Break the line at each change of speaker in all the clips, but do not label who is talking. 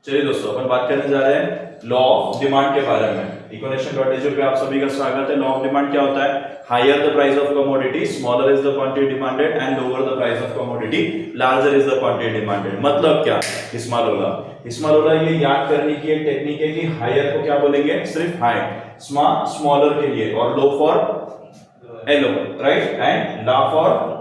चलिए दोस्तों, अपन बात करने जा रहे हैं लॉ ऑफ डिमांड के बारे में। इक्वेशन.एजू पे आप सभी का स्वागत है। लॉ ऑफ डिमांड क्या होता है? Higher the price of commodity, smaller is the quantity demanded and lower the price of commodity, larger is the quantity demanded. मतलब क्या? हिस्मा लोला ये याद करने की एक टेक्निक है कि हायर को क्या बोलेंगे? सिर्फ हाई, स्मॉलर के लिए, और lo for lower, right, and la for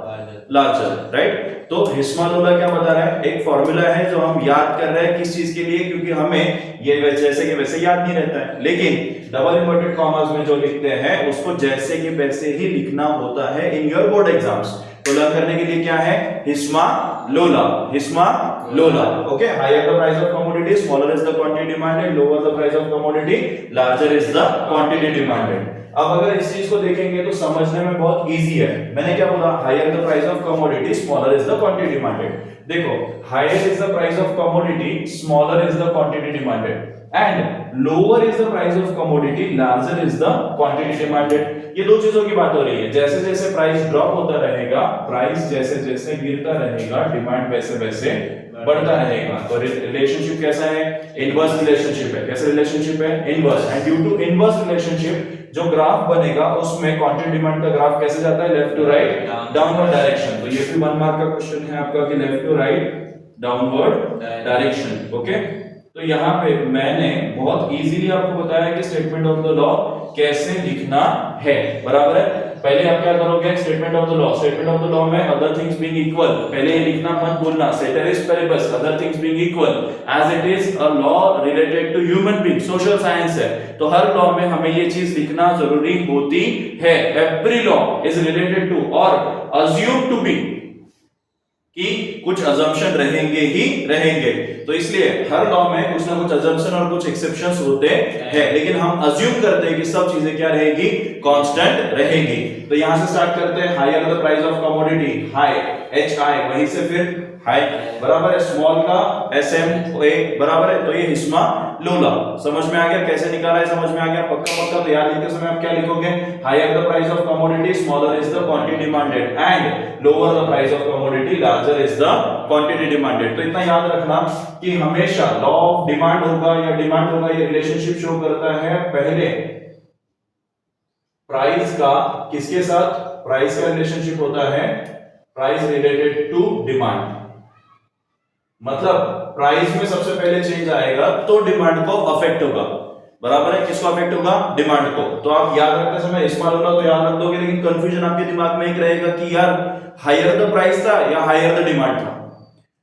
larger, right. तो हिस्मा-लोला क्या बता रहा है? एक फॉर्मूला है जो हम याद कर रहे हैं किस चीज के लिए, क्योंकि हमें ये जैसे कि वैसे याद नहीं रहता है, लेकिन डबल इन्वर्टेड कॉमास में जो लिखते हैं उसको जैसे कि वैसे ही लिखना होता है इन योर बोर्ड एग्जाम्स। तो लर्न करने के लिए क्या है? हिस्मा-लोला, हिस्मा-लोला, okay. Higher the price of commodity, smaller is the quantity demanded, lower the price of commodity, larger is the quantity demanded. अब अगर इस चीज को देखेंगे तो समझने में बहुत इजी है। मैंने क्या बोला? Higher the price of commodity, smaller is the quantity demanded. देखो, higher is the price of commodity, smaller is the quantity demanded, and lower is the price of commodity, larger is the quantity demanded. ये दो चीजों की बात हो रही है। जैसे जैसे प्राइस ड्रॉप होता रहेगा, प्राइस जैसे जैसे गिरता रहेगा, डिमांड वैसे वैसे बढ़ता रहेगा। तो रिलेशनशिप कैसा है? इनवर्स रिलेशनशिप है। कैसा रिलेशनशिप है? Inverse. And due to inverse relationship जो ग्राफ बनेगा उसमें क्वांटिटी डिमांड का ग्राफ कैसे जाता है? Left to right, downward direction. तो ये भी 1 मार्क का क्वेश्चन है आपका कि left to right, downward direction, okay. तो यहाँ पे मैंने बहुत इजीली आपको बताया कि स्टेटमेंट ऑफ द लॉ कैसे लिखना है, बराबर है। पहले आप क्या करोगे? Statement of the law, statement of the law में अदर थिंग्स बीइंग इक्वल, पहले ये लिखना मत भूलना, ceteris paribus, other things being equal, as it is a law related to human being, social science है, तो हर लॉ में हमें ये चीज लिखना जरूरी होती है। Every law is related to और अज्यूम टू बी, कि कुछ अजम्पशन रहेंगे ही रहेंगे। तो इसलिए हर लॉ में कुछ ना कुछ अजम्पशन और कुछ एक्सेप्शंस होते हैं, लेकिन हम अज्यूम करते हैं कि सब चीजें क्या रहेगी? कांस्टेंट रहेगी। तो यहां से स्टार्ट करते हैं। Higher the price of commodity, high, H I, वहीं से फिर हाई, बराबर है, स्मॉल का एस एम ए, बराबर है। तो ये हिस्मा लोला समझ में आ गया? कैसे निकाला है समझ में आ गया? पक्का पक्का। तो याद लिखते समय आप क्या लिखोगे? Higher the price of commodity, smaller is the quantity demanded, and lower the price of commodity, larger is the quantity demanded. तो इतना याद रखना कि हमेशा लॉ ऑफ डिमांड होगा या डिमांड होगा, ये रिलेशनशिप शो करता है पहले प्राइस का किसके साथ? प्राइस का रिलेशनशिप होता है प्राइस रिलेटेड टू डिमांड। मतलब प्राइस में सबसे पहले चेंज आएगा तो डिमांड को अफेक्ट होगा, बराबर है। किसको अफेक्ट होगा? डिमांड को। तो आप याद रखते समय हिस्मा लोला तो याद रख दोगे, लेकिन कंफ्यूजन आपके दिमाग में एक रहेगा कि यार हायर द प्राइस था या हायर द डिमांड था।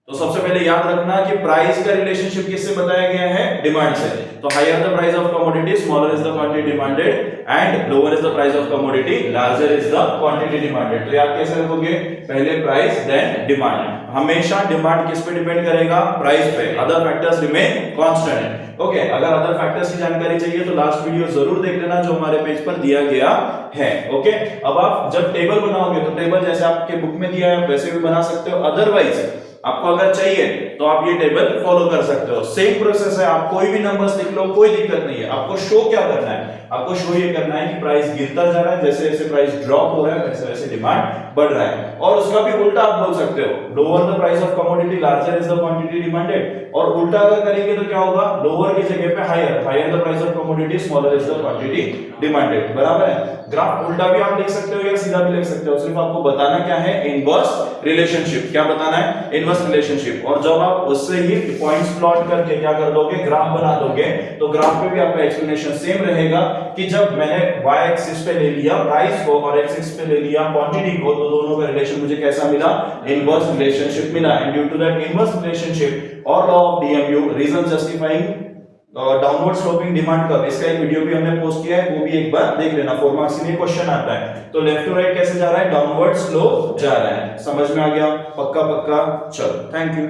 तो सबसे पहले याद रखना कि प्राइस का रिलेशनशिप किससे बताया गया है? डिमांड से। तो higher the price of commodity, smaller is the quantity demanded, and lower is the price of commodity, larger is the quantity demanded. तो याद कैसे रखोगे? पहले प्राइस देन डिमांड। हमेशा डिमांड किस पे डिपेंड करेगा? प्राइस पे। Other factors remain constant, okay. अगर अदर फैक्टर्स की जानकारी चाहिए तो लास्ट वीडियो जरूर देख लेना जो हमारे पेज पर दिया गया है, ओके। अब आप जब टेबल बनाओगे तो टेबल जैसे आपके बुक में दिया है वैसे भी बना सकते हो, अदरवाइज आपको अगर चाहिए तो आप ये टेबल फॉलो कर सकते हो। सेम प्रोसेस है, आप कोई भी नंबर्स लिख लो, कोई दिक्कत नहीं है। आपको शो क्या करना है? आपको शो ये करना है कि प्राइस गिरता जा रहा है, जैसे जैसे प्राइस ड्रॉप हो रहा है वैसे वैसे डिमांड बढ़ रहा है। और उसका भी उल्टा आप बोल सकते हो, lower the price of commodity, larger is the quantity demanded. और उल्टा अगर करेंगे तो क्या होगा? लोअर की जगह पे higher, higher the price of commodity, smaller is the quantity demanded, बराबर है। ग्राफ उल्टा भी आप लिख सकते हो या सीधा भी लिख सकते हो, सिर्फ आपको बताना क्या है? Inverse relationship. क्या बताना है? Inverse relationship. और जब आप उससे ही पॉइंट्स प्लॉट करके क्या कर दोगे? ग्राफ बना दोगे, तो ग्राफ पे भी आपका एक्सप्लेनेशन सेम रहेगा कि जब मैंने y एक्सिस पे ले लिया प्राइस को और x एक्सिस पे ले लिया क्वांटिटी को, तो दोनों का रिलेशन मुझे कैसा मिला? इनवर्स रिलेशनशिप मिला। And due to that inverse relationship और law of DMU, reason justifying downward sloping demand curve, इसका एक वीडियो भी हमने पोस्ट किया है, वो भी एक बार देख लेना। 4 मार्क्स में क्वेश्चन आता है। तो लेफ्ट टू राइट कैसे जा रहा है? डाउनवर्ड स्लोप जा रहा है। समझ में आ गया? पक्का पक्का। चलो, थैंक यू।